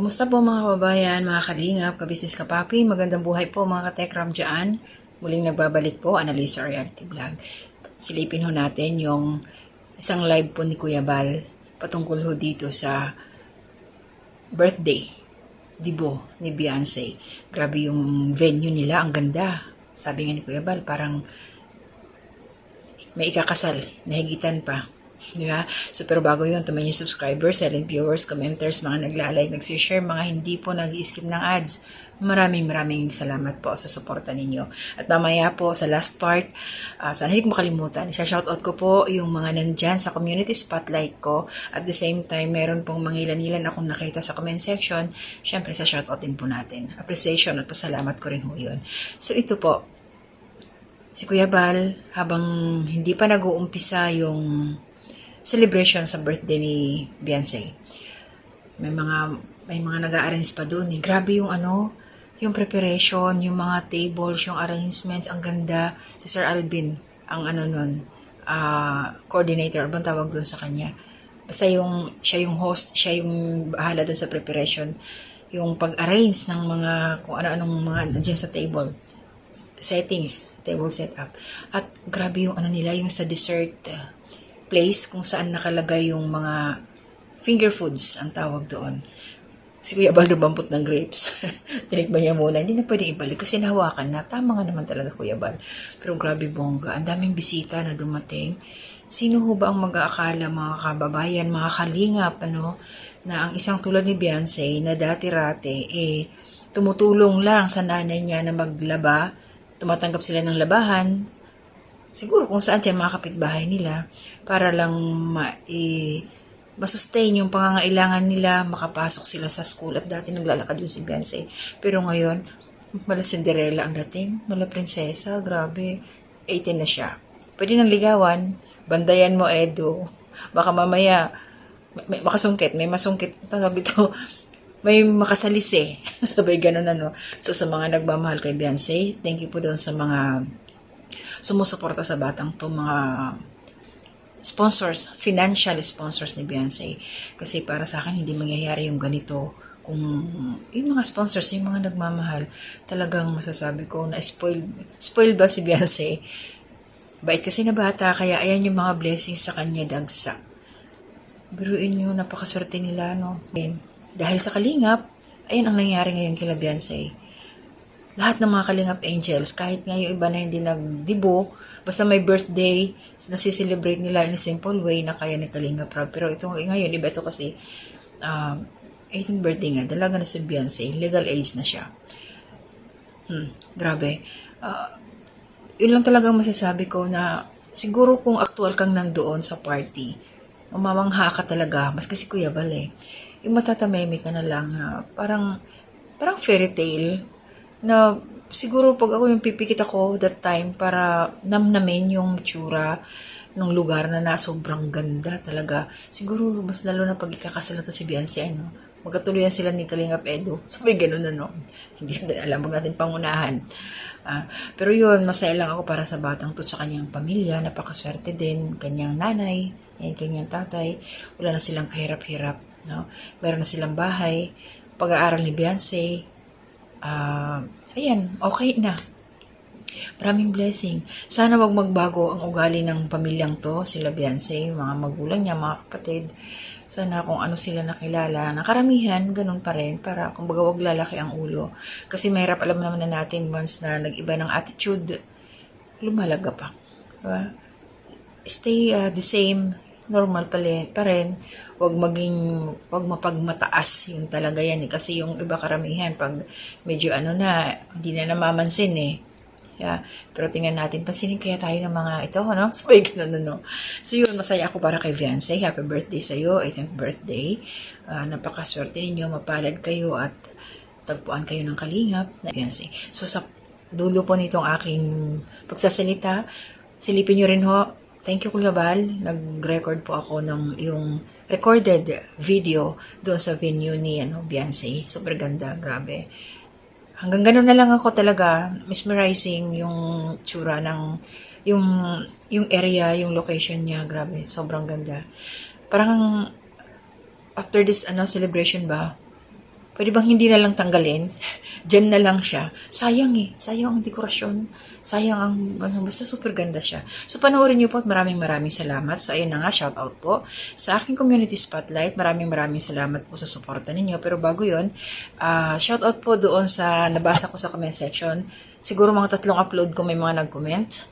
Kumusta po mga kababayan, mga kalingap, kabisnes kapapi, magandang buhay po mga katekram dyan. Muling nagbabalik po, Analisa Reality Vlog. Silipin ho natin yung isang live po ni Kuya Bal patungkol ho dito sa birthday, dibo, ni Beyonce. Grabe yung venue nila, ang ganda. Sabi nga ni Kuya Bal, parang may ikakasal, nahigitan pa. Diba? So, pero bago yun, tumayo yung subscribers, silent viewers, commenters, mga naglalike, nagsishare, mga hindi po nag-skip ng ads. Maraming salamat po sa suporta ninyo. At mamaya po sa last part, sana hindi ko makalimutan, shoutout ko po yung mga nandyan sa community spotlight ko. At the same time, meron pong mangilan-ilan akong nakita sa comment section. Syempre sa shoutout din po natin. Appreciation at pasalamat ko rin ho yun. So ito po, si Kuya Bal, habang hindi pa nag-uumpisa yung celebration sa birthday ni Beyonce, may mga nag-a-arrange pa doon. Grabe yung yung preparation, yung mga tables, yung arrangements, ang ganda. Si Sir Alvin, ang coordinator, bang tawag doon sa kanya. Basta siya yung host, siya yung bahala doon sa preparation, yung pag-arrange ng mga, kung ano-anong mga nandiyan sa table, settings, table setup. At grabe yung nila, yung sa dessert place kung saan nakalagay yung mga finger foods, ang tawag doon. Si Kuya Bal dumampot ng grapes. Tinikman niya muna. Hindi na pwede ibalik kasi nahawakan na. Tama nga naman talaga Kuya Bal. Pero grabe bongga. Ang daming bisita na dumating. Sino ho ba ang mag-aakala, mga kababayan, mga kalingap, na ang isang tulad ni Beyonce na dati-rate, tumutulong lang sa nanay niya na maglaba. Tumatanggap sila ng labahan. Siguro kung saan dyan mga kapitbahay nila para lang masustain yung pangangailangan nila, makapasok sila sa school. At dati naglalakad yun si Beyonce. Pero ngayon, mala Cinderella ang dating, mala prinsesa, grabe. 18 na siya. Pwede nang ligawan, bandayan mo Edo. Baka mamaya, may makasungkit, may masungkit, tawag ito, may makasalis Sabay ganun So sa mga nagmamahal kay Beyonce, thank you po doon sa mga sumusuporta sa batang to, mga sponsors, financial sponsors ni Beyonce. Kasi para sa akin, hindi mangyayari yung ganito kung yung mga sponsors, yung mga nagmamahal, talagang masasabi ko na spoiled ba si Beyonce? Bait kasi na bata, kaya ayan yung mga blessings sa kanya dagsa. Biruin nyo, napakaswerte nila, Dahil sa kalingap, ayan ang nangyari ngayon kila Beyonce. Lahat ng mga kalingap angels, kahit nga yung iba na hindi nagdibo, basta may birthday, nasiselebrate nila in a simple way na kaya ni Kalingap Rob. Pero ito ngayon, iba ito kasi 18th birthday nga, dalaga na si Beyonce, legal age na siya. Grabe. Yun lang talagang masasabi ko na siguro kung actual kang nandoon sa party, mamamangha ka talaga, mas kasi Kuya Bal yung matatameme ka na lang, parang fairy tale, na siguro pag ako yung pipikit ako that time para namnamin yung tsura ng lugar na sobrang ganda talaga. Siguro mas lalo na pag ikakasal na to si Beyonce, magkatuluyan sila ni Kalingap Edo. So may ganun Hindi natin alam, huwag natin pangunahan. Pero yun, masaya lang ako para sa batang to, sa kanyang pamilya, napakaswerte din, kanyang nanay, kanyang tatay, wala na silang kahirap-hirap. Meron na silang bahay, pag-aaral ni Beyonce, ayan, okay na. Maraming blessing. Sana wag magbago ang ugali ng pamilyang to, sila Beyonce, mga magulang niya, mga kapatid. Sana kung ano sila nakilala, nakaramihan, ganun pa rin, para kumbaga wag lalaki ang ulo. Kasi mahirap, alam naman na natin, once na nag-iba ng attitude, lumalaga pa. Diba? Stay the same, normal pa rin. Wag mapagmataas yung talaga yan kasi yung iba karamihan pag medyo hindi na namamansin Yeah. Pero tingnan natin, pansinin kaya tayo ng mga ito, Sabay ganun, So yun, masaya ako para kay Beyonce. Happy birthday sa'yo, 18th birthday. Napakaswerte ninyo, mapalad kayo at tagpuan kayo ng kalingap na Beyonce. So sa dulo po nitong aking pagsasalita, silipin nyo rin thank you Kuya Bal, nag-record po ako ng yung recorded video doon sa venue ni Beyonce. Super ganda, grabe. Hanggang ganun na lang ako talaga, mesmerizing yung tsura ng yung area, yung location niya, grabe, sobrang ganda. Parang after this celebration ba, Pwede bang hindi na lang tanggalin? Diyan na lang siya. Sayang eh. Sayang ang dekorasyon. Sayang ang, basta super ganda siya. So, panoorin niyo po at maraming salamat. So, ayun na nga, shout out po sa aking community spotlight. Maraming salamat po sa suporta ninyo. Pero bago yun, shout out po doon sa nabasa ko sa comment section. Siguro mga 3 upload ko may mga nag-comment.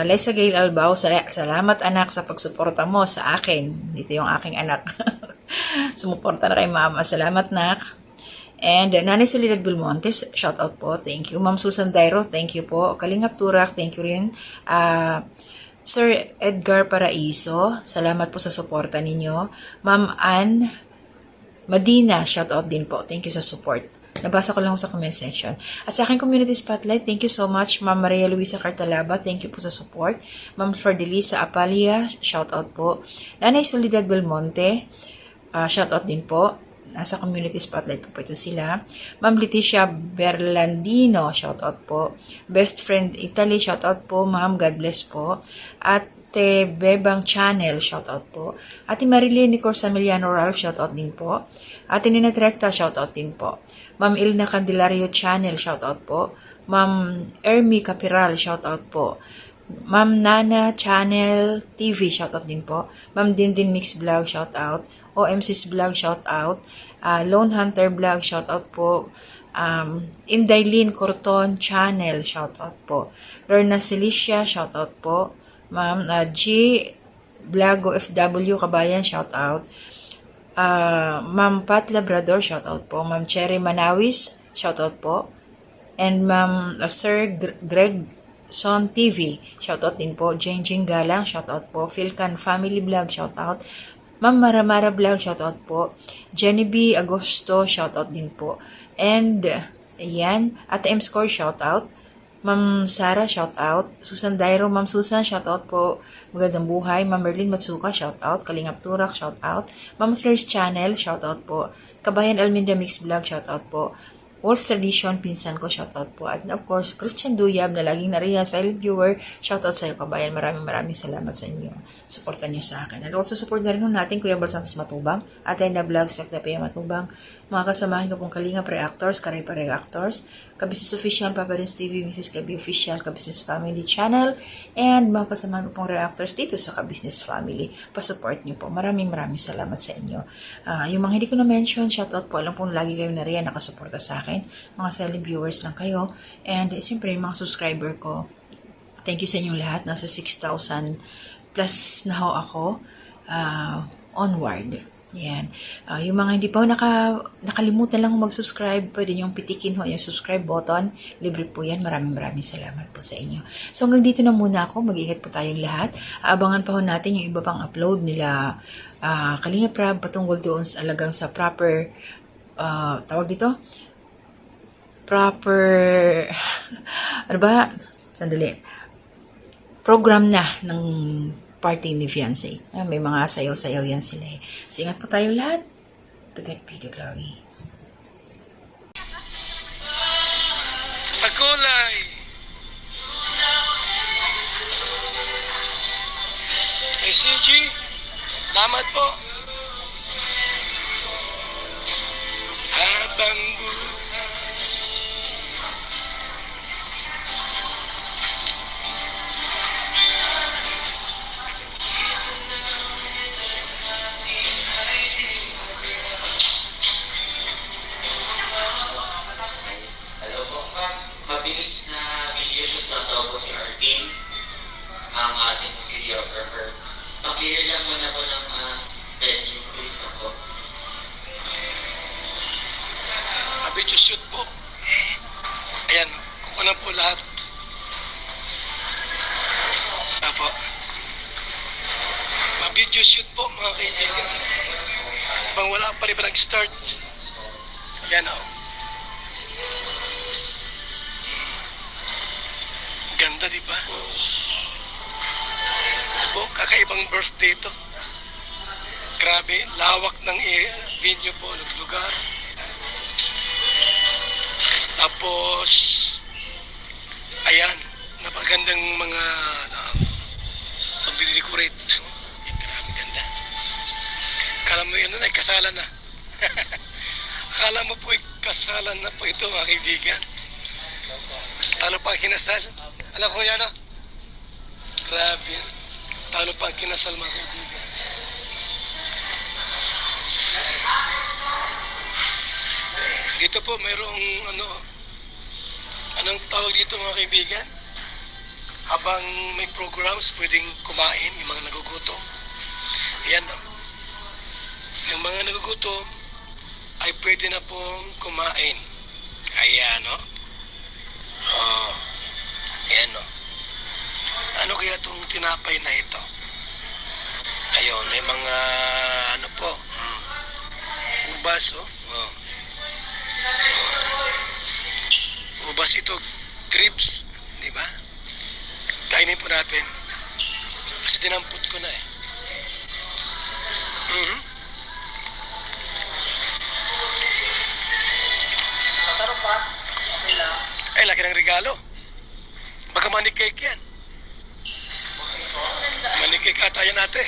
Liza Gail Albao, salamat anak sa pagsuporta mo sa akin. Dito yung aking anak. Sumuporta na kay mama. Salamat, nak. And Nanay Soledad Belmontes, shout out po. Thank you. Ma'am Susan Dairo, thank you po. Kalingap Turak, thank you rin. Sir Edgar Paraiso, salamat po sa suporta ninyo. Ma'am Ann Madina, shout out din po. Thank you sa support. Nabasa ko lang sa comment section. At sa aking community spotlight, thank you so much. Ma'am Maria Luisa Cartalaba, thank you po sa support. Ma'am Ferdelisa Apalia, shout out po. Nanay Soledad Belmonte, shout out din po. Nasa community spotlight po ito sila. Ma'am Leticia Berlandino, shout out po. Best Friend Italy, shout out po. Ma'am, God bless po. Ate Bebang Channel, shout out po. Ate Marilyn Nicor Samiliano Ralph, shout out din po. Ate Nina Trekta, shout out din po. Ma'am Ilna Candelario Channel, shout out po. Ma'am Ermi Capiral, shout out po. Ma'am Nana Channel TV, shout out din po. Ma'am Dindin Mix Vlog, shout out. OMC's Vlog, shout out. Lone Hunter Vlog, shout out po. Indaylin Corton Channel, shout out po. Lorna Celicia, shout out po. Ma'am G Blago FW Kabayan, shout out. Ma'am Pat Labrador, shout out po. Ma'am Cherry Manawis, shout out po. And Ma'am Sir Greg Son TV, shout out din po. Jing Galang, shout out po. Philcan Family Vlog, shout out. Ma'am Maramara Vlog, shout out po. Jenny B. Agosto, shout out din po. And, ayan, Ate M. Score, shout out. Ma'am Sara, shout out. Susan Dairo, Ma'am Susan, shout out po. Magandang buhay. Ma'am Merlin Matsuka, shout out. Kalingap Turak, shout out. Ma'am Flores Channel, shout out po. Kabayan Alminda Mix Vlog, shout out po. Walls Tradition, pinsan ko, shout out po. At of course, Christian Duyab na laging nariyan, silent viewer, shout out sa iyo, kabayan. Maraming salamat sa inyo. Supportan niyo sa akin. And also, support na rin natin, Kuya Bal Santos Matubang, Ate na Vlogs, Sakta Pia Matubang, mga kasamahin ko pong Kalingap Reactors, Karepa Reactors, Kabisnes Official, Papa Rins TV, Mrs. Kabi Official, Kabisnes Family Channel, and mga kasamahan ko pong reactors dito sa Kabisnes Family. Pa-support niyo po. Maraming salamat sa inyo. Yung mga hindi ko na-mention, shout out po. Alam po lagi kayo na rin nakasuporta sa akin. Mga silent viewers lang kayo. And siyempre, mga subscriber ko, thank you sa inyong lahat. Nasa 6,000 plus na ho ako onward. Yan. Yung mga hindi pa nakalimutan lang mag-subscribe, pwede niyong pitikin ho yung subscribe button. Libre po yan. Maraming salamat po sa inyo. So hanggang dito na muna ako. Mag-ingat po tayong lahat. Abangan pa ho natin yung iba pang upload nila Kalingap Rab patungkol doon alagang sa proper tawag dito? Proper ano ba? Sandali. Program na ng party ni fiancé. May mga sayaw-sayaw yan sila eh. So, ingat po tayo lahat. To God be the glory. Sa pagkulay. Kay CG, salamat po. Habang mabilis na video shoot lang daw po si Artin, ang ating videographer. Paklear lang muna po ng venue, please na po. video shoot po. Ayan, kukunan po lahat. Apo. Video shoot po mga kaibigan. Pang wala pa rin ba nag-start. Yan o. Ganda, di ba? Po, kakaibang birthday ito. Grabe, lawak ng venue po, ng lugar. Tapos, ayan, napagandang mga pag-decorate. Grabe, ganda. Kala mo yun, ay kasalan na. Akala mo po kasalan na po ito, mga kaibigan. Talo pa ang kinasal. Alam ko yan, no? Grabe. Talo pa ang kinasal, mga kaibigan. Dito po, mayroong anong tawag dito, mga kaibigan? Habang may programs, pwedeng kumain, yung mga nagugutom. Yan, no? Yung mga nagugutom, ay pwede na pong kumain. Ayan, no? Oh, ayan, no? Ano kaya itong tinapay na ito? Ayun, may mga, ubas, oh. Oh. Ubas ito, grapes, di ba? Kainin po natin. Kasi dinampot ko na eh. Masarap pa. Okay lang. Ay, laki ng regalo. Baka money cake yan. Money cake ata yan ate.